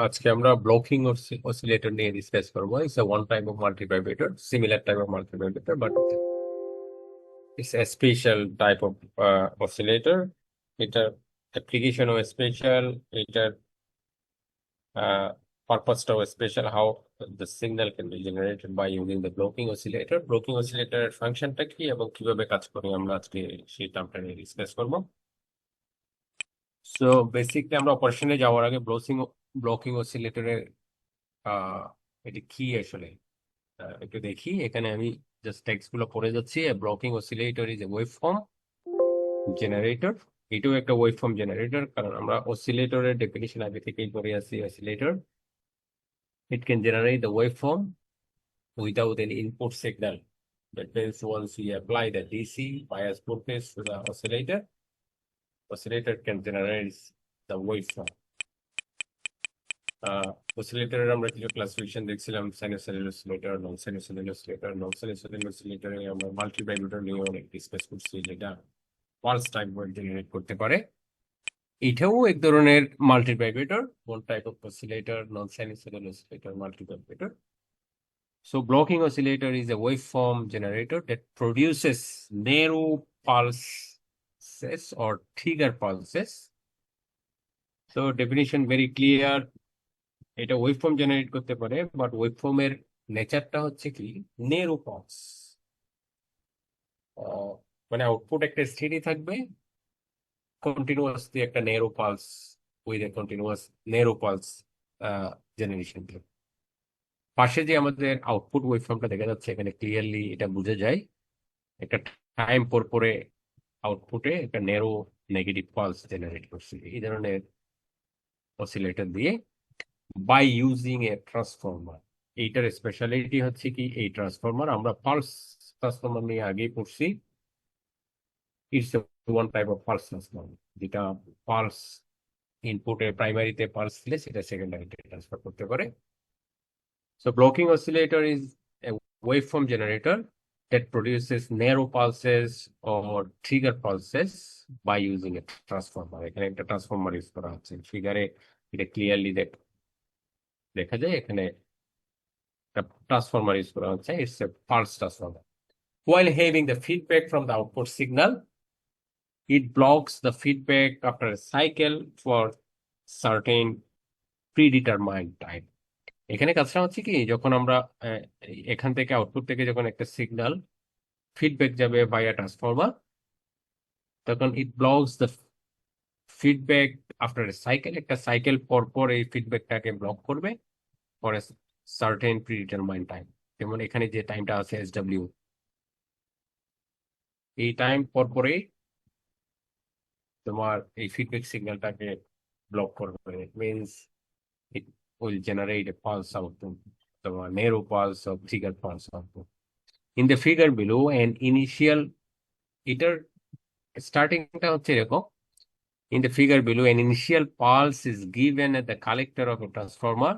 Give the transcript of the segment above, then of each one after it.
আজকে আমরা blocking oscillator নিয়ে ডিসকাস করবো। It's one type of multivibrator, similar type of multivibrator, but it's a special type of oscillator. এটার অ্যাপ্লিকেশনও special, এটার পারপাসটাও special. How the signal can be generated by using the blocking oscillator. Blocking অসিলেটরের ফাংশনটা কি এবং কিভাবে কাজ করে আমরা আজকে সেই টার্মটা নিয়ে ডিসকাস করবো। সো বেসিকলি আমরা অপারেশনে যাওয়ার আগে ব্লকিং অসিলেটরের এটা কি আসলে একটু দেখি। এখানে আমি জাস্ট টেক্সট গুলো পড়ে যাচ্ছি। Blocking oscillator is a wave form generator. এটাও একটা ওয়েভ ফর্ম জেনারেটর, কারণ আমরা অসিলেটরের ডেফিনিশন আগে থেকেই পড়ে আছি। Oscillator, it can generate the waveform without any input signal. That means once we apply the DC bias voltage to the oscillator can generate the waveform. অসিলেটরের আমরা কিছু ক্লাসিফিকেশন দেখছিলাম, sinusoidal oscillator, non sinusoidal oscillator. Non sinusoidal অসিলেটরে আমরা মাল্টিভাইব্রেটর নিয়ে অনেক discuss করছি, যেটা pulse type wave generate করতে পারে। এটাও এক ধরনের multivibrator, one type of oscillator, non sinusoidal oscillator, multivibrator. So blocking oscillator is a waveform generator that produces narrow pulses or trigger pulses. So definition very clear. এটা waveform generate করতে পারে, but ওয়েভফর্মের নেচারটা হচ্ছে কি নেরো পালস। মানে output একটা steady থাকবে, continuously একটা narrow pulse with a continuous narrow pulse generation. পাশে যে আমাদের আউটপুট ওয়েভফর্মটা দেখা যাচ্ছে এখানে ক্লিয়ারলি এটা বোঝা যায়, একটা টাইম পর পরে আউটপুটে একটা নেরো নেগেটিভ পালস জেনারেট করছে এই ধরনের অসিলেটর দিয়ে বাই ইউজিং এ ট্রান্সফর্মার। এইটার স্পেশালিটি হচ্ছে কি, এই ট্রান্সফর্মার আমরা পালস ট্রান্সফর্মার নিয়ে আগেই পড়ছি। It's one type of pulse transformer, যেটা পালস ইনপুটে প্রাইমারিতে পালস দিলে সেটা সেকেন্ডারিতে ট্রান্সফার করতে পারে। So blocking oscillator is a waveform generator that produces narrow pulses or trigger pulses by using a transformer. এখানে একটা ট্রান্সফর্মার ইউজ করা হচ্ছে, ফিগারে এটা ক্লিয়ারলি দেখা যায়। এখানে একটা ট্রান্সফর্মার ইউজ করা হচ্ছে, it's a pulse transformer. While having the feedback from the output signal, it blocks the feedback after a cycle for certain predetermined time. এখানে কাজটা হচ্ছে কি, যখন আমরা এখান থেকে আউটপুট থেকে যখন একটা সিগন্যাল ফিডব্যাক যাবে ভাইয়া ট্রান্সফর্মার, তখন it blocks the feedback after a cycle. একটা সাইকেল পর পর এই ফিডব্যাকটাকে ব্লক করবে for a certain predetermined time. যেমন এখানে যে টাইমটা আছে SW, এই টাইম পর পরে তোমার এই ফিডব্যাক সিগন্যালটাকে ব্লক করবে। It means it will generate a pulse output, তোমার narrow pulse or trigger pulse output. In the figure below and initial, এটার স্টার্টিংটা হচ্ছে এরকম। In the figure below, an initial pulse is given at the collector of a transformer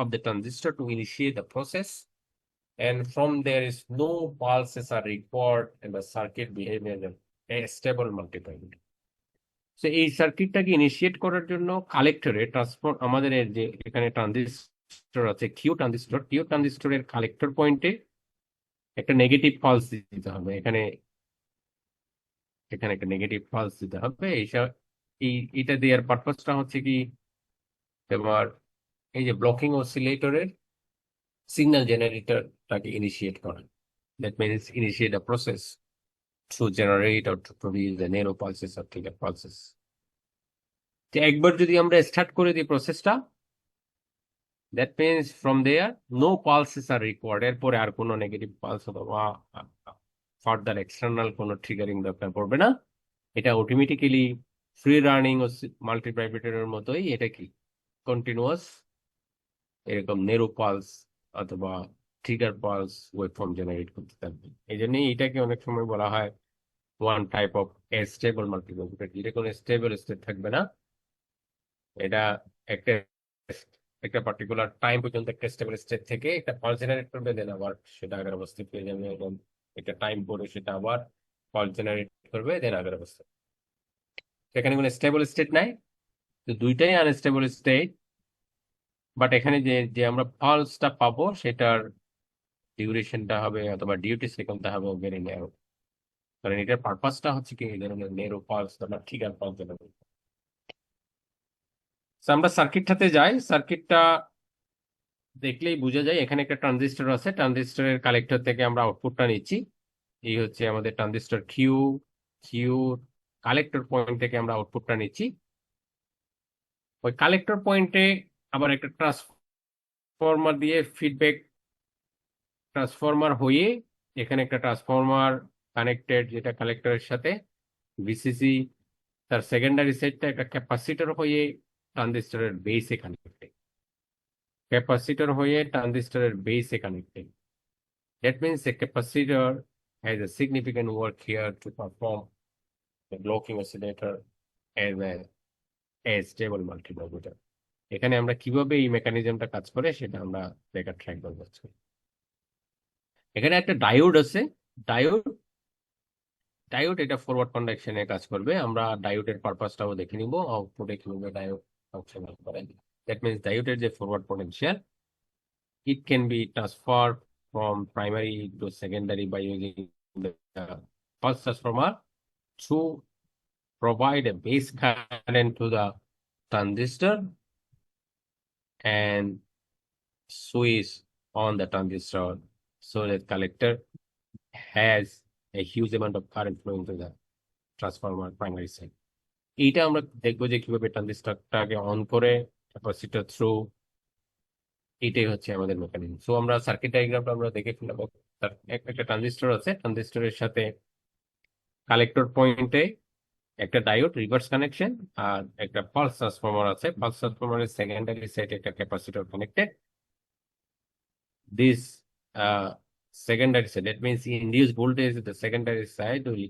of the transistor to initiate the process, and from there is no pulses are required and the circuit behaves as a stable multiplier. So এই সার্কিটটাকে initiate করার জন্য কালেক্টরে আমাদের যে এখানে transistor আছে, Q ট্রানজিস্টরের collector পয়েন্টে একটা negative pulse দিতে হবে। এখানে এখানে একটা নেগেটিভ পালস দিতে হবে। এটা দেওয়ার পারপাসটা হচ্ছে কি, তোমার এই যে ব্লকিং অসিলেটরের সিগন্যাল জেনারেটরটাকে ইনিশিয়েট করা। That means initiate a process to generate or to produce the narrow pulses or trigger pulses. তো একবার যদি আমরা স্টার্ট করে দিই প্রসেসটা, that means from there no pulses are required. এরপরে আর কোনো নেগেটিভ পালস অথবা ফার্দার এক্সটার্নাল কোনো ট্রিগারিং দরকার পড়বে না। এটা অটোমেটিক্যালি ফ্রি রানিং মাল্টিভাইব্রেটরের মতোই এটা কি কন্টিনিউয়াস এরকম নেরো পালস অথবা ট্রিগার পালস ওয়েভফর্ম জেনারেট করতে থাকবে। এই জন্যই এটাকে অনেক সময় বলা হয় ওয়ান টাইপ অফ স্টেবল মাল্টিভাইব্রেটর, যেটা কোনো স্টেবল স্টেট থাকবে না। এটা একটা একটা পার্টিকুলার টাইম পর্যন্ত একটা স্টেবল স্টেট থেকে একটা পালস জেনারেট করবে, দেন আবার সেটা আগের অবস্থায় পেয়ে যাবে, এবং একটা টাইম পরে সেটা আবার পালস জেনারেট করবে, দেন আগের অবস্থা। এখানে কোনো স্টেবল স্টেট নাই, তো দুইটাই আনস্টেবল স্টেট, বাট এখানে যে যে আমরা পালসটা পাবো সেটার ডিউরেশনটা হবে অথবা ডিউটি সাইকেলটা হবে ভেরি ন্যারো, কারণ এটার পারপাসটা হচ্ছে কি এই ধরনের নেরো পালস আমরা ট্রিগার পালস যেটা বলি। So, আমরা সার্কিটটাতে যাই, সার্কিটটা দেখলেই বোঝা যায় এখানে একটা ট্রানজিস্টর আছে, ট্রানজিস্টরের কালেক্টর থেকে আমরা আউটপুটটা নিচ্ছি। এই হচ্ছে আমাদের transistor Q, Q collector point থেকে আমরা আউটপুটটা নিচ্ছি। ওই কালেক্টর পয়েন্টে আবার একটা ট্রান্সফরমার দিয়ে ফিডব্যাক ট্রান্সফরমার হয়ে এখানে একটা ট্রান্সফরমার কানেক্টেড যেটা কালেক্টরের সাথে, ভিসিসি তার সেকেন্ডারি সাইডটা একটা ক্যাপাসিটর হয়ে ট্রানজিস্টরের বেসে কানেক্টেড, ক্যাপাসিটর হয়ে ট্রানজিস্টরের বেসে connected. That means a capacitor has a significant work here to perform the blocking oscillator as a stable multimodular. এখানে আমরা কিভাবে এই মেকানিজমটা কাজ করে সেটা আমরা দেখার ট্রাই করবো আজকে। এখানে একটা ডায়োড আছে, ডায়োড ডায়োড এটা ফরওয়ার্ড কন্ডাকশনে কাজ করবে। আমরা ডায়োডের পারপাসটাও দেখে নিব, আউটপুটে কিভাবে ডায়োড ফাংশন করে। দ্যাট মিনস ডায়োডের যে forward potential, it can be transferred from primary to secondary by using the pulse transformer to provide a base current to the transistor and switch on the transistor so that collector has a huge amount of current flowing to the transformer primary side. এইটা আমরা দেখবো যে কিভাবে ট্রানজিস্টরটাকে on করে capacitor through, এটাই হচ্ছে আমাদের mechanism. So আমরা সার্কিট ডায়াগ্রামটা আমরা দেখে ফেলবো। তার একটা ট্রানজিস্টর আছে, ট্রানজিস্টরের সাথে কালেক্টর পয়েন্টে একটা ডায়োড রিভার্স কানেকশন, আর একটা পালস ট্রান্সফরমার আছে, পালস ট্রান্সফরমারের সেকেন্ডারি সাইডে একটা capacitor connected. This secondary side, that means induced voltage at the secondary side will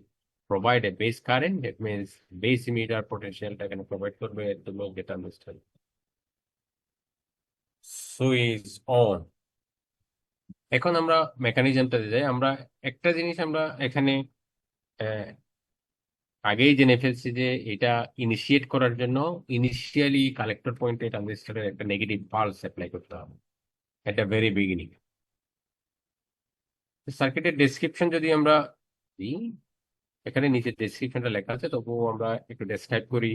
provide a base current, that means base emitter potential টা এখানে provide করবে to make the transistor switch on। এখন আমরা মেকানিজমটাতে যাই। আমরা একটা জিনিস আমরা এখানে আহ, আগেই জেনে ফেলছি যে এটা ইনিশিয়েট করার জন্য ইনিশিয়ালি কালেক্টর পয়েন্টে ট্রানজিস্টরের একটা নেগেটিভ পালস অ্যাপ্লাই করতে হবে, এটা ভেরি বিগিনিং। সার্কিটের ডেসক্রিপশন যদি আমরা দিই, এখানে নিচে ডেসক্রিপশনটা লেখা আছে, তবুও আমরা একটু ডেসক্রাইব করি।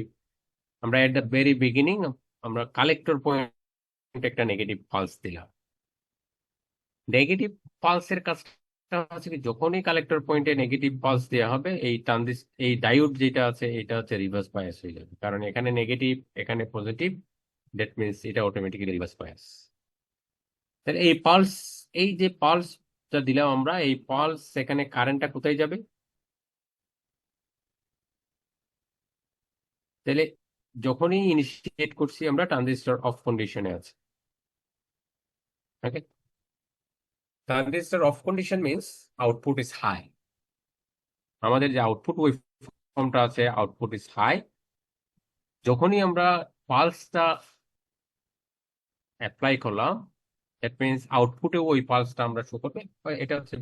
আমরা এট দ্য ভেরি বিগিনিং আমরা কালেক্টর পয়েন্ট একটা নেগেটিভ পালস দিলাম। নেগেটিভ পালসের কাজটা হচ্ছে কি, যখনই কালেক্টর পয়েন্টে নেগেটিভ পালস দেওয়া হবে এই ডায়োড যেটা আছে এটা হচ্ছে রিভার্স বায়াস হয়ে যাবে, কারণ এখানে নেগেটিভ এখানে পজিটিভ, দ্যাট মিনস এটা অটোমেটিক্যালি রিভার্স বায়াস। তাহলে এই পালস, এই যে পালসটা দিলাম আমরা, এই পালস এখানে কারেন্টটা কোথায় যাবে? তাহলে যখনই ইনিশিয়েট করছি আমরা ট্রানজিস্টর অফ কন্ডিশনে আছে। Okay, transistor off condition means output is high. আমাদের যে আউটপুট ওয়েভফর্মটা আছে আউটপুট ইজ হাই। যখনই আমরা পালসটা অ্যাপ্লাই করলাম, দ্যাট মিনস আউটপুটে ওই পালসটা আমরা শো করবে। এটা হচ্ছে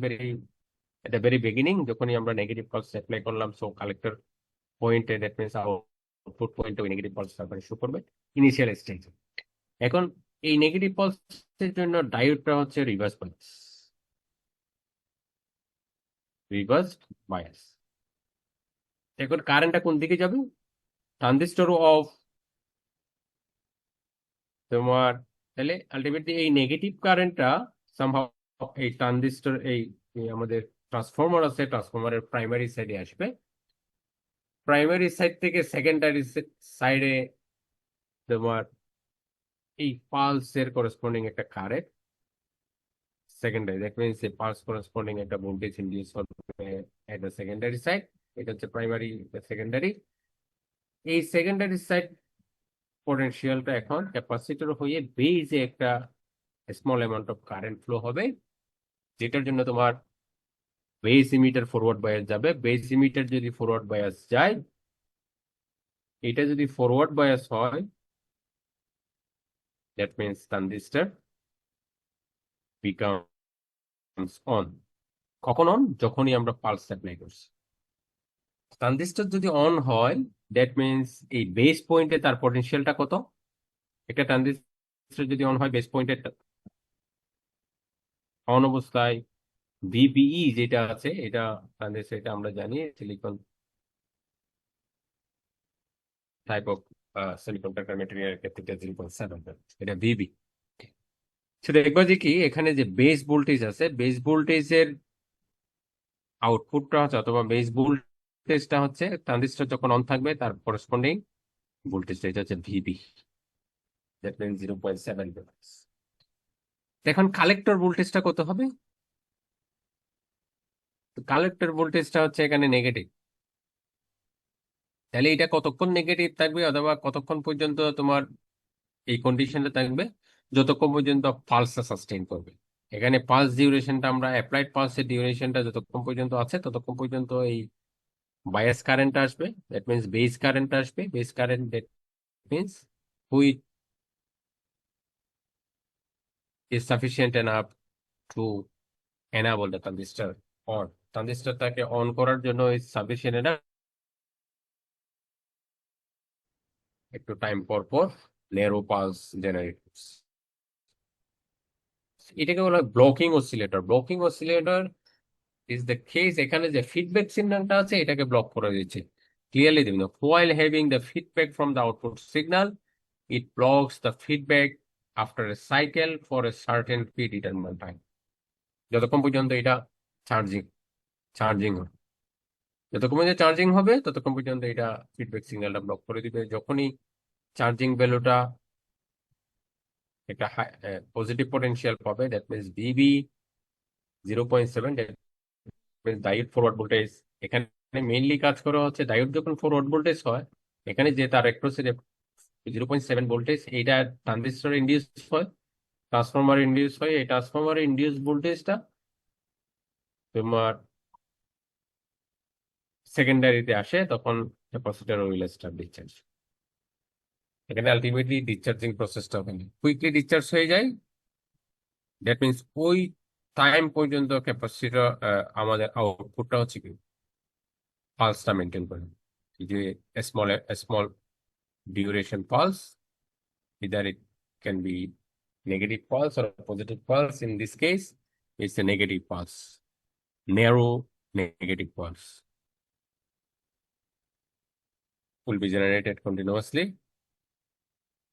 এটা ভেরি বিগিনিং, যখনই আমরা নেগেটিভ পালস অ্যাপ্লাই করলাম, সো কালেক্টর পয়েন্টে দ্যাট মিনস আউটপুট পয়েন্টে ওই নেগেটিভ পালস তারপরে শো করবে ইনিশিয়াল স্টেজ। এখন এই নেগেটিভ পালসের জন্য ডায়োডটা হচ্ছে রিভার্স বায়াস, রিভার্স বায়াস। এখন কারেন্টটা কোন দিকে যাবে? ট্রানজিস্টর অফ তোমার, তাহলে আলটিমেটলি এই নেগেটিভ কারেন্টটা সামহাউ এই ট্রানজিস্টর এই আমাদের ট্রান্সফরমার আছে, ট্রান্সফরমারের প্রাইমারি সাইডে আসবে। প্রাইমারি সাইড থেকে সেকেন্ডারি সাইডে তোমার এই পালসের করেসপন্ডিং একটা কারেন্ট সেকেন্ডারি, দ্যাট মিনস এই পালস করেসপন্ডিং একটা ভোল্টেজ ইনডিউস হবে এট দ্য সেকেন্ডারি সাইড। এটা হচ্ছে প্রাইমারি, সেকেন্ডারি। এই সেকেন্ডারি সাইড পোটেনশিয়ালটা এখন ক্যাপাসিটর হয়ে বেজে একটা small amount of current flow হবে, যেটার জন্য তোমার বেস ইমিটার ফরওয়ার্ড বায়াস যাবে। বেস ইমিটার যদি ফরওয়ার্ড বায়াস যায়, এটা যদি ফরওয়ার্ড বায়াস হয়, that means transistor becomes on. কখন অন? যখনই আমরা পালস অ্যাপ্লাই করছি। ট্রানজিস্টর যদি অন হয় দ্যাট মিনস এই বেস পয়েন্টে তার পটেনশিয়ালটা কত। একটা ট্রানজিস্টর যদি অন হয়, বেস পয়েন্টে অন অবস্থায় ভিবিই যেটা আছে, এটা ট্রানজিস্টর, এটা আমরা জানি silicon type of semiconductor material ক্ষেত্রে এটা 0.7, এটা ভিবি। সেটা দেখবা যে কি এখানে যে বেস ভোল্টেজ আছে, বেস ভোল্টেজের আউটপুটটা হচ্ছে অথবা বেস ভোল্টেজটা হচ্ছে ট্রানজিস্টর যখন অন থাকবে তার করসপন্ডিং ভোল্টেজটা, এটা হচ্ছে ভিবি, দ্যাট মিনস 0.7 ভোল্টস। এখন কালেক্টর ভোল্টেজটা কত হবে? কালেক্টর ভোল্টেজটা হচ্ছে এখানে নেগেটিভ। তাহলে এটা কতক্ষণ নেগেটিভ থাকবে অথবা কতক্ষণ পর্যন্ত তোমার এই কন্ডিশনটা থাকবে? যতক্ষণ পর্যন্ত পালসটা সাস্টেইন করবে। এখানে পালস ডিউরেশনটা, আমরা অ্যাপ্লাইড পালসের ডিউরেশনটা যতক্ষণ পর্যন্ত আছে ততক্ষণ পর্যন্ত এই বায়াস কারেন্ট আসবে, দ্যাট মিনস বেস কারেন্ট আসবে। Base current that means which is sufficient enough to enable the transistor on. ট্রানজিস্টরটাকে অন করার জন্য ইজ সাফিসিয়েন্ট এনাফ একটু টাইম পর পর ন্যারো পালস জেনারেট। এটাকে বলা হয় blocking oscillator. Blocking oscillator is the case এখানে যে ফিডব্যাক সিগন্যালটা আছে এটাকে ব্লক করে দিচ্ছে। ক্লিয়ারলি দেখুন, while having the feedback from the output signal, it blocks the feedback after a cycle for a certain predetermined time. যতক্ষণ পর্যন্ত এটা চার্জিং চার্জিং হবে, যতক্ষণ পর্যন্ত চার্জিং হবে ততক্ষণ পর্যন্ত এটা ফিডব্যাক সিগন্যালটা ব্লক করে দিবে। যখনই চার্জিং ভ্যালুটা একটা পজিটিভ পটেনশিয়াল পাবে, that means VB 0.7, diode forward voltage. এখানে মেইনলি কাজ করা হচ্ছে ডায়োড যখন ফরওয়ার্ড ভোল্টেজ হয়, এখানে যে তার অ্যাক্রসে 0.7 ভোল্টেজ, এইটা ট্রানজিস্টর ইন্ডিউস হয়, ট্রান্সফরমার ইন্ডিউস হয়। এই ট্রান্সফরমার ইন্ডিউস ভোল্টেজটা তোমার সেকেন্ডারিতে আসে, তখন ক্যাপাসিটর উইল স্টার্ট ডিসচার্জ। এখানে আলটিমেটলি ডিসচার্জিং প্রসেসটা ওখানে কুইকলি ডিসচার্জ হয়ে যায়। দ্যাট মিনস ওই টাইম পর্যন্ত ক্যাপাসিটর আমাদের আউটপুটটা হচ্ছে কি পালসটা মেনটেন করে। যে small small duration pulse, either it can be negative pulse or a positive pulse. In this case, it's a negative pulse, narrow negative pulse will be generated continuously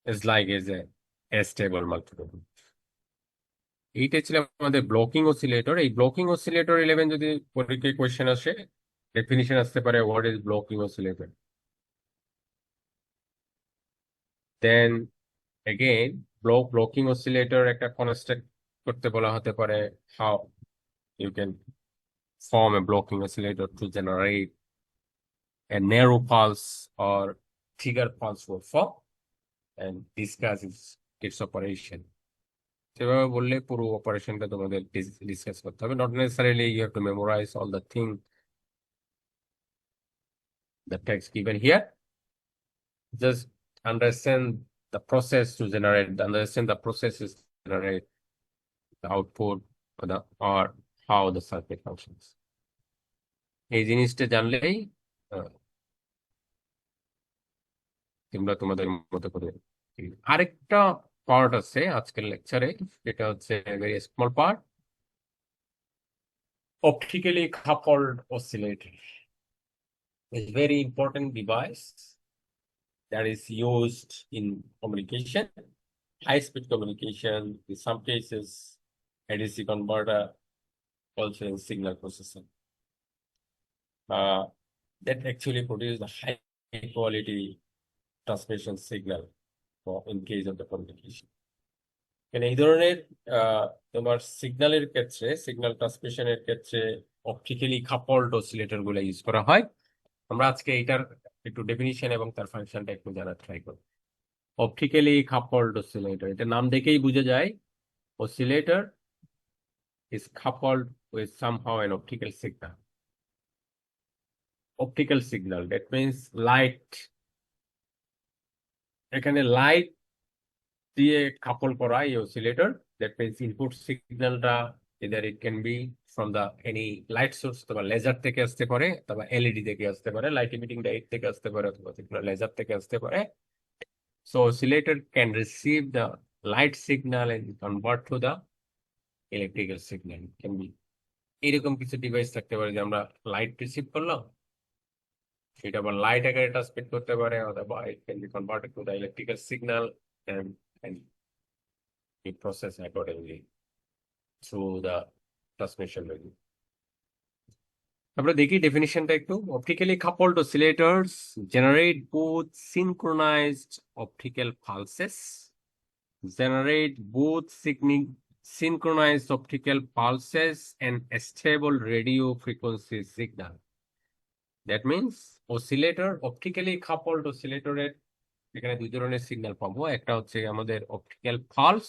as like as a stable multiple. এইটা ছিল আমাদের blocking oscillator. এই blocking oscillator 11 যদি পরীক্ষায় question আসে, definition আসতে পারে what is blocking oscillator. Then again blocking oscillator একটা কনস্ট্রাক্ট করতে বলা হতে পারে, how you can form a blocking oscillator to generate a narrow pulse or trigger pulse waveform and discuss its operation. সেভাবে বললে পুরো অপারেশনটা তোমাদের ডিসকাস করতে হবে। Not necessarily you have to memorize all the thing the text given here. Just understand the process to generate, understand the processes to generate the output or how the circuit functions. এই জিনিসটা জানলেই তোমরা তোমাদের মতো করে। আরেকটা part আছে আজকের লেকচারে, যেটা হচ্ছে very small part, optically coupled oscillator. Is very important device that is used in communication, high speed communication, in some cases ADC converter, also in signal processing, that actually produce the high quality transmission signal for in case of the communication. এই ধরনের তোমার সিগন্যালের ক্ষেত্রে, signal ট্রান্সমিশনের ক্ষেত্রে optically coupled oscillator গুলো use করা হয়। আমরা আজকে এটার একটু ডেফিনিশন এবং তার ফাংশনটা একটু জানার ট্রাই করব। অপটিক্যালি কাপলড অসিলেটর, এটা নাম দেখেই বোঝা যায় oscillator is coupled with somehow an optical signal. Optical signal that means light, এখানে লাইট দিয়ে কাপল করা এই অসিলেটর। দ্যাট মিনস ইনপুট সিগন্যালটা either it can be from the any light source অথবা লেজার থেকে আসতে পারে অথবা এলইডি থেকে আসতে পারে, লাইট ইমিটিং ডায়োড থেকে আসতে পারে অথবা লেজার থেকে আসতে পারে। So oscillator can receive the light signal and convert to the electrical signal. It can be এরকম কিছু ডিভাইস থাকতে পারে যে আমরা লাইট রিসিভ করলাম, সেটা আবার লাইট আকারে ট্রান্সমিট করতে পারে, অথবা it can be converted to the electrical signal and be processed accordingly through the transmission line. আমরা দেখি ডেফিনিশনটা একটু। Optically coupled oscillators generate both synchronized optical pulses, synchronized optical pulses and a stable radio frequency signal. That means oscillator, optically coupled oscillator এর এখানে দুই ধরনের signal পাবো। একটা হচ্ছে আমাদের অপটিক্যাল পালস,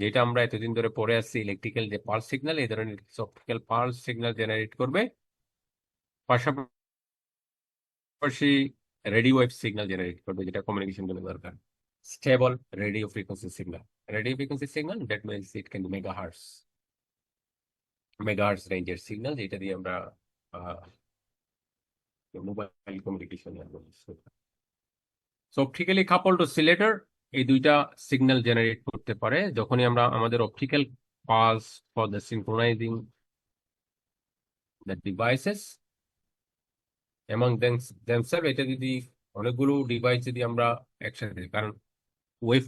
যেটা আমরা এতদিন ধরে পড়ে আসছি ইলেকট্রিক্যাল যে পালস সিগন্যাল, এই ধরনের অপটিক্যাল পালস সিগন্যাল জেনারেট করবে। পাশাপাশি রেডিও ওয়েভ সিগন্যাল জেনারেট করবে, যেটা কমিউনিকেশন জন্য দরকার। Stable radio frequency signal, that means it can be megahertz রেঞ্জের সিগন্যাল, যেটা দিয়ে আমরা mobile communication. So optically coupled oscillator এই দুইটা সিগন্যাল জেনারেট করতে পারে যখনই আমরা আমাদের optical pulse for the synchronizing the devices among themselves. এটা যদি অনেকগুলো ডিভাইস যদি আমরা একসাথে, কারণ ওয়েভ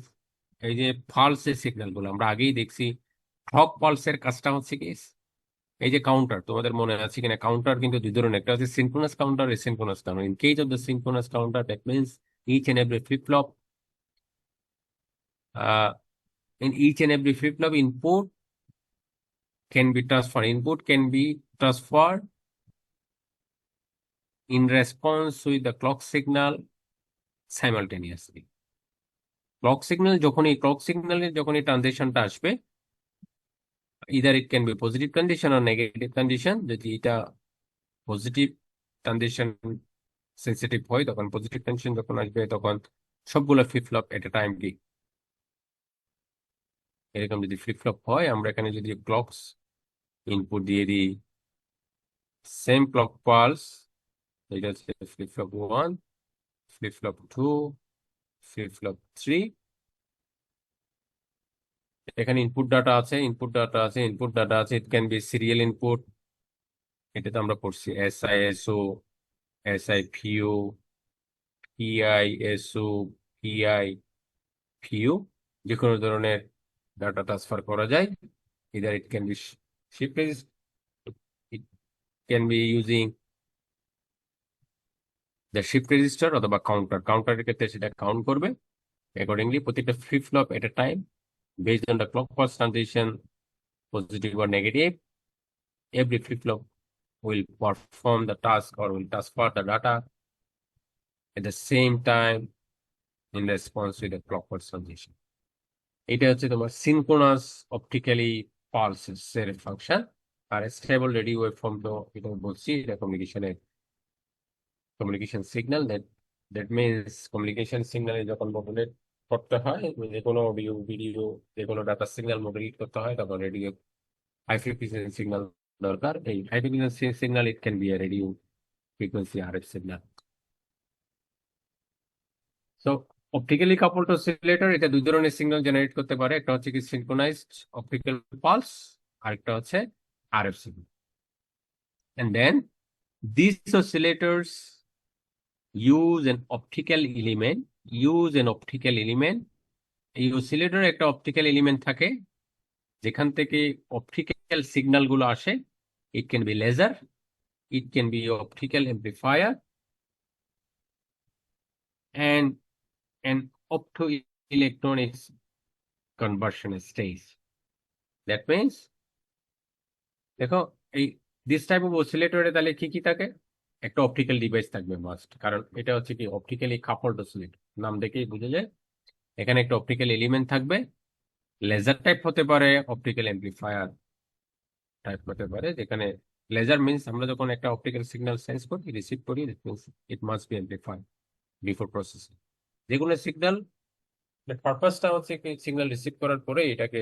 এই যে পালসের সিগন্যাল গুলো আমরা আগেই দেখছি, ক্লক পালসের কাজটা হচ্ছে কি, এই যে কাউন্টার, তোমাদের মনে আছে কিনা, কাউন্টার কিন্তু দুই ধরনের, একটা হচ্ছে synchronous counter, asynchronous counter. In case of the synchronous counter, that means each and every flip-flop, in each and every flip-flop input can be transferred in response with the clock signal simultaneously. Clock signal যখনই ট্রানজিশনটা আসবে, either it can be positive condition or negative condition। যদি এটা positive transition sensitive হয়, তখন positive condition যখন আসবে তখন সবগুলো ফ্লিপ-ফ্লপ এট এ টাইম কি এরকম যদি ফ্লিপ-ফ্লপ হয়, আমরা এখানে যদি ক্লকস ইনপুট দিয়ে দিই, সেম ক্লক পালস, এটা হচ্ছে ফ্লিপ-ফ্লপ 1, ফ্লিপ-ফ্লপ 2, ফ্লিপ-ফ্লপ 3। এখানে ইনপুট ডাটা আছে, ইট ক্যান বি সিরিয়াল ইনপুট, এটাতে আমরা পড়ছি SISO, SIPO, PISO, PIPU, যে কোনো ধরনের ডাটা ট্রান্সফার করা যায়। either it can be shift register, it can be using the shift register অথবা কাউন্টারের ক্ষেত্রে সেটা কাউন্ট করবে অ্যাকর্ডিংলি প্রত্যেকটা flip flop at A time based on the clock pulse transition, positive or negative. Every flip-flop will perform the task or will transfer the data at the same time in response to the clock pulse transition. এটা হচ্ছে তোমার synchronous optically pulses এর function. আর stable radio waveform তো এটা বলছি, এটা communication signal. That means communication সিগন্যালে যখন মডুলেট করতে হয়, যে কোনো অডিও ভিডিও যে কোনো ডাটা সিগন্যাল মডুলেট করতে হয়, তখন রেডিও হাই ফ্রিকুয়েন্সি সিগন্যাল দরকার। এই high frequency signal it can be a radio frequency RF signal. So optically coupled oscillator এটা দুই ধরনের সিগন্যাল জেনারেট করতে পারে, একটা হচ্ছে কি সিনক্রোনাইজড অপটিক্যাল পালস, আরেকটা হচ্ছে RF signal. and then these oscillators use an optical element এই অসিলেটর একটা অপটিক্যাল এলিমেন্ট থাকে যেখান থেকে অপটিক্যাল সিগন্যাল গুলো আসে। It can be laser, it can be optical amplifier and an optoelectronics conversion stage. That means দেখো এই this type of অসিলেটরে তাহলে কি কি থাকে, একটা অপটিক্যাল ডিভাইস থাকবে মাস্ট, কারণ এটা হচ্ছে কি অপটিক্যালি কাপলড অসিলেটর, নাম দেখেই বুঝে যায় এখানে একটা অপটিক্যাল এলিমেন্ট থাকবে। লেজার টাইপ হতে পারে, অপটিক্যাল এমপ্লিফায়ার টাইপ হতে পারে। যেখানে লেজার মিনস আমরা যখন একটা অপটিক্যাল সিগন্যাল সেন্স করি, রিসিভ করি, it must be amplified before processing. যে কোনো সিগন্যাল পারপাসটা হচ্ছে কি সিগন্যাল রিসিভ করার পরে এটাকে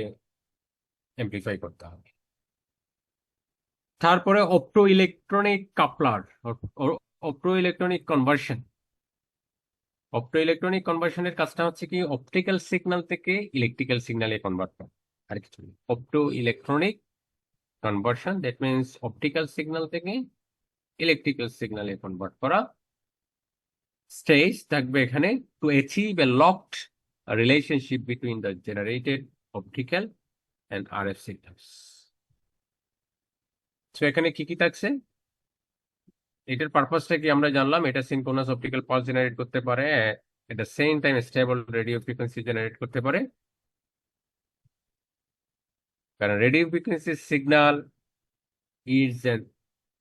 এমপ্লিফাই করতে হবে। তারপরে opto electronic coupler, opto electronic conversion. Opto electronic কনভার্সনের কাজটা হচ্ছে কি অপটিক্যাল সিগন্যাল থেকে ইলেকট্রিক্যাল সিগন্যালে কনভার্ট করা, আর কিছু না। Opto electronic conversion, that means optical signal থেকে ইলেকট্রিক্যাল সিগন্যালে কনভার্ট করা। স্টেজ থাকবে এখানে to achieve a locked relationship between the generated optical and RF signals. তো এখানে কি কি থাকছে, এটার পারপাসটা কি আমরা জানলাম। এটা সিনক্রোনাস অপটিক্যাল পালস জেনারেট করতে পারে, এটা same time stable radio frequency generate করতে পারে। কারণ radio frequency signal is an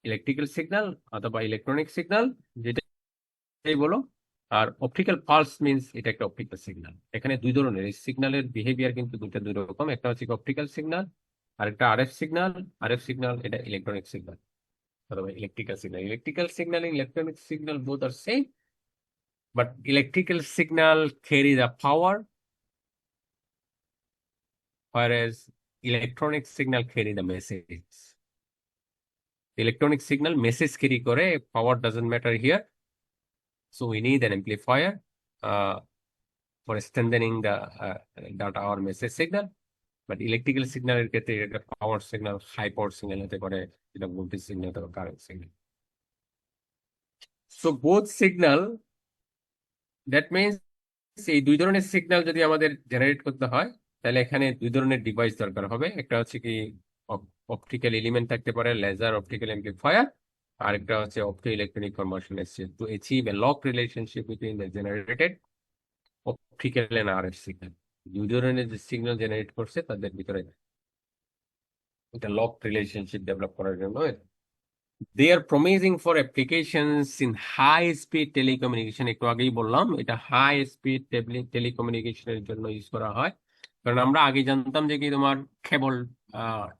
electrical signal অথবা ইলেকট্রনিক সিগন্যাল, যেটাই বলো। আর অপটিক্যাল পালস মিনস এটা একটা অপটিক্যাল সিগন্যাল। এখানে দুই ধরনের সিগন্যালের বিহেভিয়ার, কিন্তু দুই রকম। একটা হচ্ছে অপটিক্যাল সিগন্যাল আর একটা আরএফ সিগন্যাল। আরএফ সিগন্যাল এটা ইলেকট্রনিক সিগন্যাল অথবা electrical signal. Electrical signal and electronic signal both are same, but electrical signal carry the power, whereas electronic signal carry the message. Electronic signal message carry করে, power doesn't matter here, so we need an amplifier uh, for strengthening the data or message signal. But electrical signal এর ক্ষেত্রে এটা পাওয়ার signal, high power signal হতে পারে, এটা voltage signal অথবা current signal. So both signal, that means এই দুই ধরনের সিগন্যাল যদি আমাদের জেনারেট করতে হয়, তাহলে এখানে দুই ধরনের ডিভাইস দরকার হবে। একটা হচ্ছে কি অপটিক্যাল এলিমেন্ট থাকতে পারে, লেজার অপটিক্যাল এমপ্লিফায়ার। আর একটা হচ্ছে অপটো ইলেকট্রনিক কনভার্সন এসছে to achieve a lock relationship between the generated optical and RF signal. দুই ধরনের যে সিগন্যাল জেনারেট করছে তাদের ভিতরে একটা লক রিলেশনশিপ ডেভেলপ করার জন্য they are promising for applications in high speed telecommunication। একটু আগেই বললাম এটা হাই স্পিড টেলিকমিউনিকেশনের জন্য ইউজ করা হয়। কারণ আমরা আগে জানতাম যে কি তোমার কেবল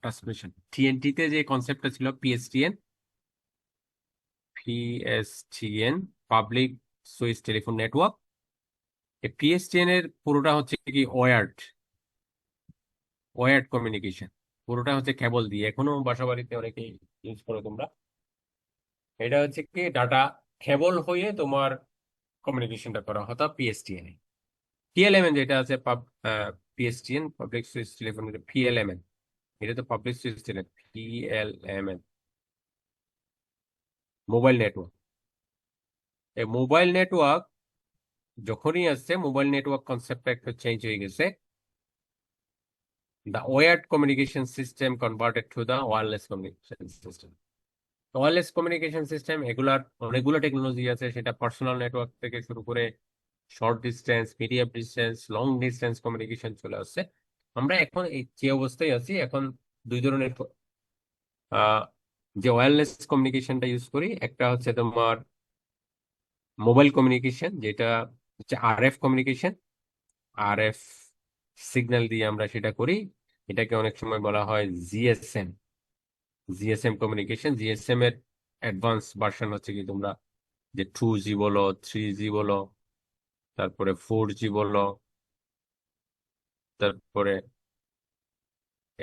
ট্রান্সমিশন, টিএনটি তে যে কনসেপ্টটা ছিল পিএসটিএন, পাবলিক সুইচ টেলিফোন নেটওয়ার্ক। এই পিএসটিএন এর পুরোটা হচ্ছে কি ওয়ার্ড ওয়ার্ড কমিউনিকেশন, পুরোটা হচ্ছে কেবল দিয়ে। এখনো বাসা বাড়িতে অনেকে ইউজ করো তোমরা। এটা হচ্ছে কি ডাটা কেবল হয়ে তোমার কমিউনিকেশনটা করা হতো পিএসটিএন এ। পিএলএমএন যেটা আছে PSTN, public switch telephone, PLMN, এটা তো public switch telephone. PLMN mobile network. এই মোবাইল নেটওয়ার্ক যখনই আসছে, মোবাইল নেটওয়ার্ক কনসেপ্টটা একটু চেঞ্জ হয়ে গেছে। The word communication system converted to the wireless communication system. Wireless communication system এগুলার অনেকগুলো টেকনোলজি আছে, সেটা পার্সোনাল নেটওয়ার্ক থেকে শুরু করে short distance, medium distance, long distance communication চলে আসছে। আমরা এখন এই যে অবস্থায় আছি, এখন দুই ধরনের যে ওয়্যারলেস কমিউনিকেশনটা ইউজ করি, একটা হচ্ছে তোমার মোবাইল কমিউনিকেশন, যেটা হচ্ছে আরএফ কমিউনিকেশন। আরএফ সিগন্যাল দিয়ে আমরা সেটা করি। এটাকে অনেক সময় বলা হয় জিএসএম, জিএসএম কমিউনিকেশন। জিএসএম এর অ্যাডভান্স ভার্সন হচ্ছে কি তোমরা যে 2G বলো, 3G বলো, তারপরে 4G বলো, তারপরে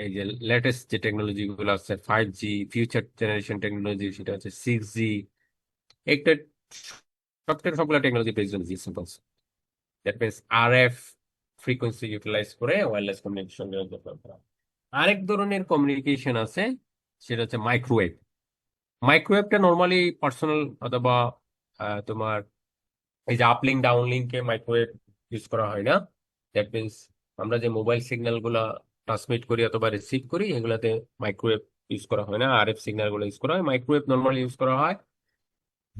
এই যে লেটেস্ট যে টেকনোলজি গুলো আছে 5G, ফিউচার জেনারেশন টেকনোলজি, সেটা হচ্ছে 6G। একটা সবগুলো technology based on GSM concept. That means RF frequency utilize করে ওয়্যারলেস কমিউনিকেশন ডেভেলপ করা। আরেক ধরনের কমিউনিকেশন আছে, সেটা হচ্ছে মাইক্রোওয়েভ। মাইক্রোওয়েভটা নর্মালি পার্সোনাল অথবা তোমার এই যে আপলিঙ্ক ডাউনলিঙ্কে মাইক্রোওয়েভ ইউজ করা হয় না। দ্যাট মিনস আমরা যে মোবাইল সিগন্যাল গুলা ট্রান্সমিট করি অথবা রিসিভ করি, এগুলাতে মাইক্রোওয়েভ ইউজ করা হয় না, আরএফ সিগন্যাল গুলো ইউজ করা হয়। মাইক্রোওয়েভ নর্মালি ইউজ করা হয়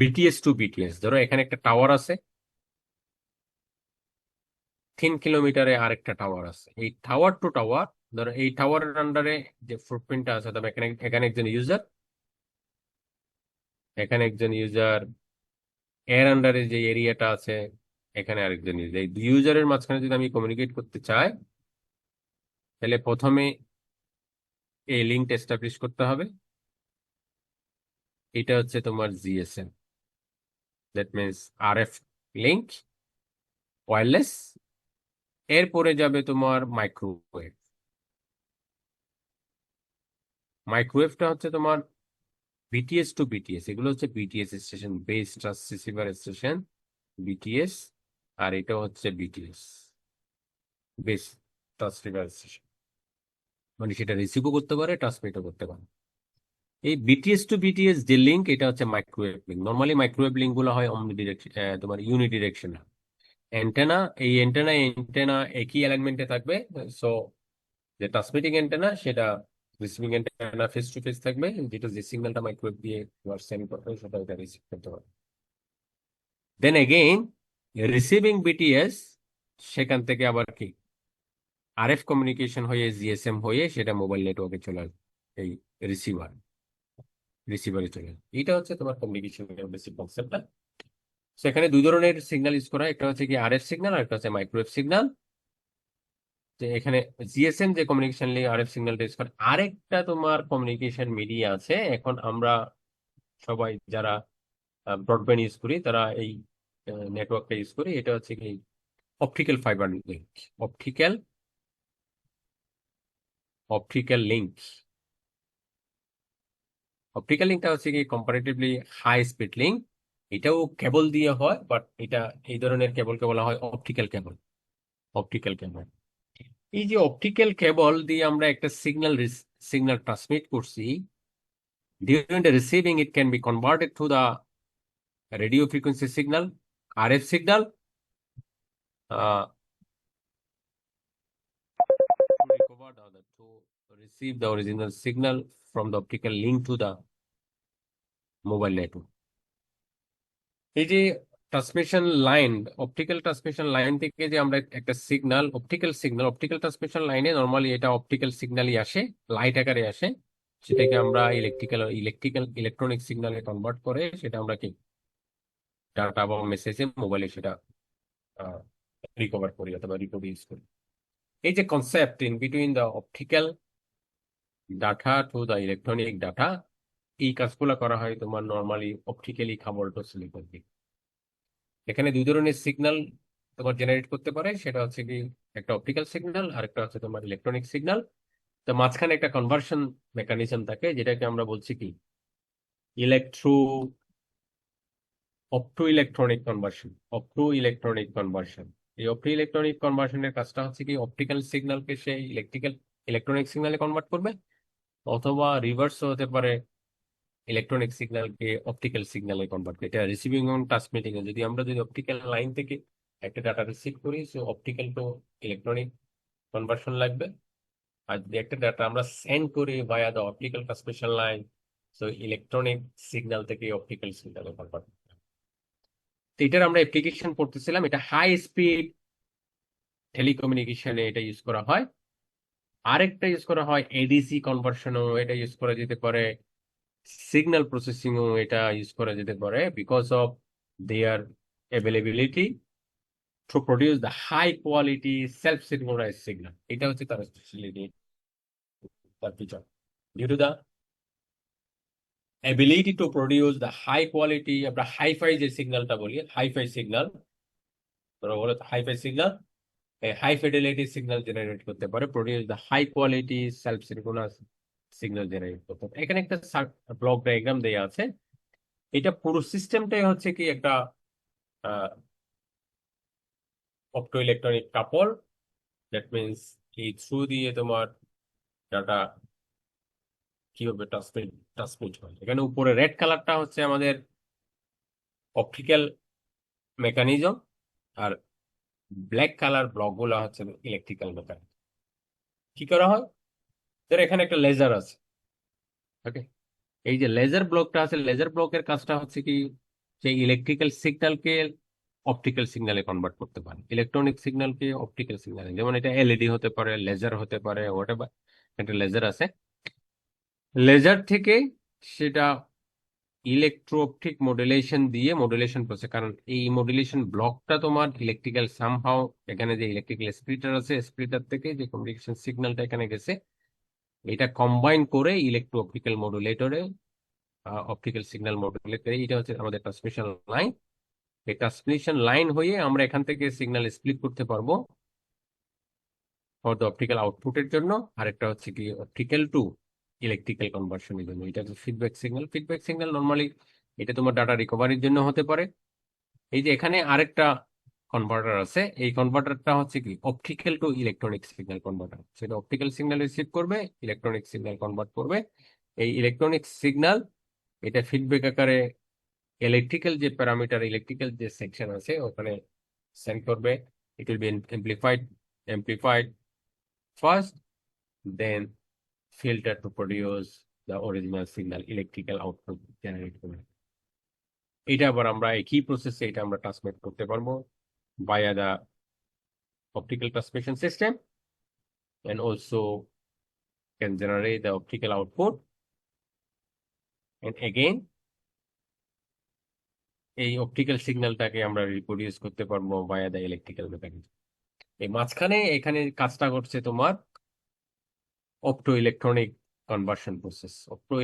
বিটিএস টু বিটিএস। ধরো এখানে একটা টাওয়ার আছে, 3 কিলোমিটারে আরেকটা টাওয়ার আছে। এই টাওয়ার টু টাওয়ার, ধরো এই টাওয়ারের আন্ডারে যে ফুটপ্রিন্টটা আছে, তবে এখানে এখানে একজন ইউজার, এখানে একজন ইউজার, এর আন্ডারে যে এরিয়াটা আছে এখানে আরেকজন ইউজার। এই দুই ইউজারের মাঝখানে যদি আমি কমিউনিকেট করতে চাই, তাহলে প্রথমে এই লিঙ্ক এস্টাবলিশ করতে হবে। এটা হচ্ছে তোমার GSM, that means RF link, wireless. এরপরে যাবে তোমার মাইক্রোওয়েভ। মাইক্রোওয়েভটা হচ্ছে তোমার বিটিএস টু বিটিএস, এগুলো হচ্ছে BTS station, base transceiver station, BTS. আর এটা হচ্ছে বিটিএস, বেস ট্রান্সসিভার স্টেশন, মানে সেটা রিসিভও করতে পারে, ট্রান্সমিটও করতে পারে। এই বিটিএস টু বিটিএস যে লিঙ্ক, এটা হচ্ছে microwave link. Normally microwave link গুলো হয় অমনি ডিরেকশন, তোমার ইউনিডিরেকশনাল। অ্যান্টেনা, এই অ্যান্টেনা একই অ্যালাইনমেন্টে থাকবে। সো যে ট্রান্সমিটিং অ্যান্টেনা সেটা receiving antenna face to face থাকবে, যেটা যে সিগন্যালটা মাইক্রোওয়েভ দিয়ে সেন্ড করবে সেটা এটা রিসিভ করতে পারবে। দেন এগেইন রিসিভিং বিটিএস, সেখান থেকে আবার কি আরএফ কমিউনিকেশন হয়ে জিএসএম হয়ে সেটা মোবাইল নেটওয়ার্কে চলে আসবে, এই রিসিভার রিসিভারে চলে আসবে। এটা হচ্ছে তোমার কমিউনিকেশনের বেসিক কনসেপ্টটা। সেখানে দুই ধরনের সিগন্যাল ইউজ করা হয়, একটা হচ্ছে কি আরএফ সিগন্যাল, আর একটা হচ্ছে মাইক্রোওয়েভ সিগন্যাল। যে এখানে জিএসএম যে কমিউনিকেশন লিঙ্ক আরএফ সিগন্যালটা ইউজ করে। আরেকটা তোমার কমিউনিকেশন মিডিয়া আছে, এখন আমরা সবাই যারা ব্রডব্যান্ড ইউজ করি তারা এই নেটওয়ার্কটা ইউজ করি। এটা হচ্ছে কি optical fibre link, optical optical link. Optical লিঙ্কটা হচ্ছে কি কম্পারেটিভলি হাই স্পিড লিঙ্ক। এটাও কেবল দিয়ে হয়, বাট এটা এই ধরনের কেবলকে বলা হয় অপটিক্যাল কেবল। অপটিক্যাল কেবল, এই যে অপটিক্যাল কেবল দিয়ে আমরা একটা সিগন্যাল ট্রান্সমিট করছি, during the receiving it can be converted to the radio frequency signal, RF signal, to receive the original signal from the optical link to the mobile network. এই যে transmission line, optical transmission line থেকে যে আমরা একটা signal, optical transmission লাইনে normally এটা optical সিগন্যালই আসে, light আকারে আসে। সেটাকে আমরা ইলেকট্রনিক সিগন্যালে কনভার্ট করে সেটা আমরা কি ডাটা বা মেসেজে মোবাইলে সেটা রিকভার করি অথবা রিপ্রডিউস করি। এই যে concept in between the optical data to the electronic data, এই কাজগুলো করা হয় তোমার নর্মালি অপটিক্যালি খাবারটা সিলিকন দিয়ে। এখানে দুই ধরনের সিগন্যাল তোমার জেনারেট করতে পারে, সেটা হচ্ছে কি একটা অপটিক্যাল সিগন্যাল আর একটা হচ্ছে তোমার ইলেকট্রনিক সিগন্যাল। তো মাঝখানে একটা কনভার্সন মেকানিজম থাকে, যেটাকে আমরা বলছি কি ইলেকট্রো অপটো ইলেকট্রনিক কনভার্সন। এই অপটো ইলেকট্রনিক কনভার্সনের কাজটা হচ্ছে কি অপটিক্যাল সিগন্যালকে সে ইলেকট্রনিক সিগন্যালে কনভার্ট করবে, অথবা রিভার্সও হতে পারে, ইলেকট্রনিক সিগন্যালকে অপটিক্যাল সিগন্যালে কনভার্ট করে। এটা রিসিভিং এবং ট্রান্সমিটিং এ যদি অপটিক্যাল লাইন থেকে একটা ডাটা রিসিভ করি, so optical to electronic conversion লাগবে। আর যদি একটা ডাটা আমরা সেন্ড করি via the optical transmission line, so electronic signal থেকে অপটিক্যাল সিগন্যালে কনভার্ট। তো এটার আমরা অ্যাপ্লিকেশন পড়তেছিলাম, এটা হাই স্পিড টেলিকমিউনিকেশনে এটা ইউজ করা হয়। আরেকটা ইউজ করা হয় এডিসি কনভার্সনও, এটা ইউজ করা যেতে পারে। সিগন্যাল প্রসেসিংও এটা ইউজ করা যেতে পারে, because of their availability to produce the high quality self synchronize signal. এটা হচ্ছে তার স্পেশালিটি, তার feature. Due to the ability to produce the high quality, আমরা হাইফাই যে সিগন্যালটা বলি, হাইফাই সিগন্যাল, তোরা বলে hi fi signal, high fidelity signal generate করতে পারে, produce the high quality self synchronous signal generate করতে পারে। এখানে একটা ব্লক ডায়াগ্রাম দেওয়া আছে। এটা পুরো সিস্টেমটাই হচ্ছে কি একটা অপটো ইলেকট্রনিক কাপল। দ্যাট মিনস এই থ্রু দিয়ে তোমার ডাটা কিভাবে ট্রান্সমিট হয়। এখানে উপরে রেড কালারটা হচ্ছে আমাদের অপটিক্যাল মেকানিজম, আর ব্ল্যাক কালার ব্লক গুলা হচ্ছে ইলেকট্রিক্যাল মেকানিজম। কি করা হয়, ধর এখানে একটা লেজার আছে, ওকে। এই যে লেজার ব্লকটা আছে, লেজার ব্লকের কাজটা হচ্ছে কি সেই ইলেকট্রিক্যাল সিগন্যালকে অপটিক্যাল সিগন্যালে কনভার্ট করতে পারে, ইলেকট্রনিক সিগন্যালকে অপটিক্যাল সিগন্যালে। যেমন এটা এলইডি হতে পারে, লেজার হতে পারে, হোয়াটএভার। একটা লেজার আছে, লেজার থেকে সেটা ইলেকট্রো অপটিক মডুলেশন দিয়ে মডুলেশন প্রসেস, কারণ এই মডুলেশন ব্লকটা তোমার ইলেকট্রিক্যাল সামহাও, এখানে যে ইলেকট্রিক্যাল স্প্লিটার আছে, স্প্লিটার থেকে যে কমিউনিকেশন সিগন্যালটা এখানে গেছে, এটা কম্বাইন করে ইলেকট্রো অপটিক্যাল মডুলেটরে অপটিক্যাল সিগন্যাল মডুলেট করে। এটা হচ্ছে আমাদের ট্রান্সমিশন লাইন। এই ট্রান্সমিশন লাইন হয়ে আমরা এখান থেকে সিগন্যাল স্প্লিট করতে পারবো ফর দ্য অপটিক্যাল আউটপুটের জন্য। আরেকটা হচ্ছে কি অপটিক্যাল টু ইলেকট্রিক্যাল কনভার্সনের জন্য। এটা হচ্ছে feedback signal. Feedback signal normally এটা তোমার ডাটা রিকভারির জন্য হতে পারে। এই যে এখানে আরেকটা কনভার্টার আছে, এই কনভার্টারটা হচ্ছে কি optical to electronic signal converter. সেটা অপটিক্যাল সিগন্যাল রিসিভ করবে, ইলেকট্রনিক সিগন্যাল কনভার্ট করবে। এই ইলেকট্রনিক সিগন্যাল এটা ফিডব্যাক আকারে ইলেকট্রিক্যাল যে প্যারামিটার, ইলেকট্রিক্যাল যে সেকশন আছে ওখানে সেন্ড করবে। It will be amplified first, then filter to produce the original signal, electrical output generate করবে। এটা আবার আমরা একই প্রসেসে এটা আমরা ট্রান্সমিট করতে পারবো via the optical transmission system, and also can generate the optical output, and again এই অপটিক্যাল সিগন্যালটাকে আমরা রিপ্রোডিউস করতে পারবো via the electrical mechanism। এই মাঝখানে এখানে কাজটা করছে তোমার অপটো ইলেকট্রনিক কনভার্সন প্রসেস। অপটো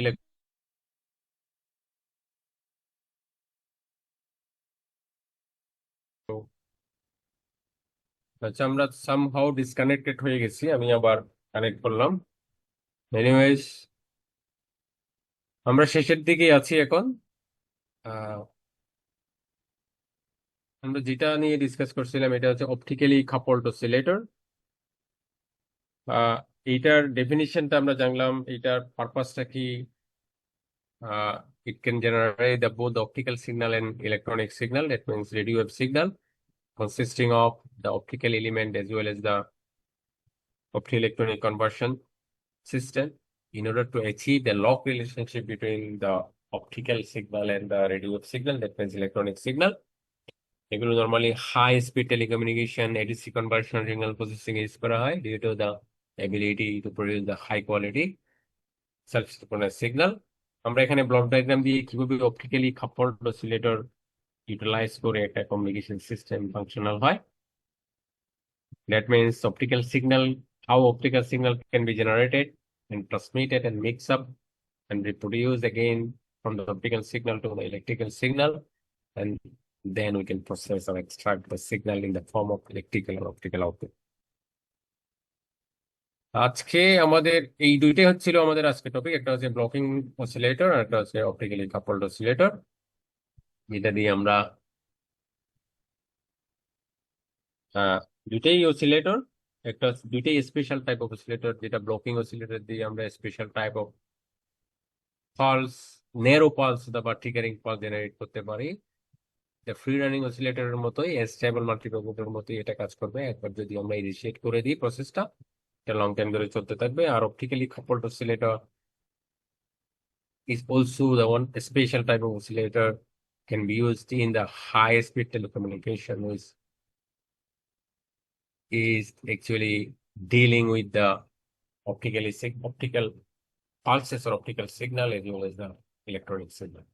আচ্ছা, আমরা সামহাউ ডিসকানেক্টেড হয়ে গেছি, আমি আবার কানেক্ট করলাম। এনিওয়েজ, আমরা শেষের দিকে আছি এখন। আহ, আমরা যেটা নিয়ে ডিসকাস করছিলাম এটা হচ্ছে অপটিক্যালি কাপলড অসিলেটর। এইটার ডেফিনিশনটা আমরা জানলাম, এইটার পারপাসটা কি। It can generate both the optical signal and electronic signal, that means radio wave signal, consisting of the optical element as well as the optoelectronic conversion system, in order to achieve the lock relationship between the optical signal and the radio wave signal, that means electronic signal. এগুলো normally high speed telecommunication, ADC conversion, signal processing use করা হয় due to the ability to produce the high quality self synchronize signal. আমরা এখানে block diagram দিয়ে কিভাবে optically coupled oscillator utilise করে একটা communication system functional হয়। That means how optical signal can be generated and transmitted and mix up and reproduce again from the optical signal to the electrical signal, and then we can process or extract the signal in the form of electrical or optical output. আজকে আমাদের এই দুইটাই হচ্ছিল আমাদের আজকে topic, একটা হচ্ছে blocking oscillator আর একটা হচ্ছে অপটিক্যালি কাপলড অসিলেটর। যেটা দিয়ে আমরা দুইটাই অসিলেটর, দুইটাই স্পেশাল টাইপ অফ অসিলেটর। যেটা ব্লকিং অসিলেটর দিয়ে আমরা special type of pulse, narrow pulse বা ট্রিগারিং পালস জেনারেট করতে পারি। ফ্রি রানিং অসিলেটরের মতোই, স্টেবল মাল্টিপ্রোপোজের মতোই এটা কাজ করবে। একবার যদি আমরা ইনিশিয়েট করে দিই প্রসেসটা, এটা লং টাইম ধরে চলতে থাকবে। আর optically coupled oscillator is also the one special type of oscillator, can be used in the high speed telecommunication, which is actually dealing with the optical pulses or optical signal as well as the electronic signal.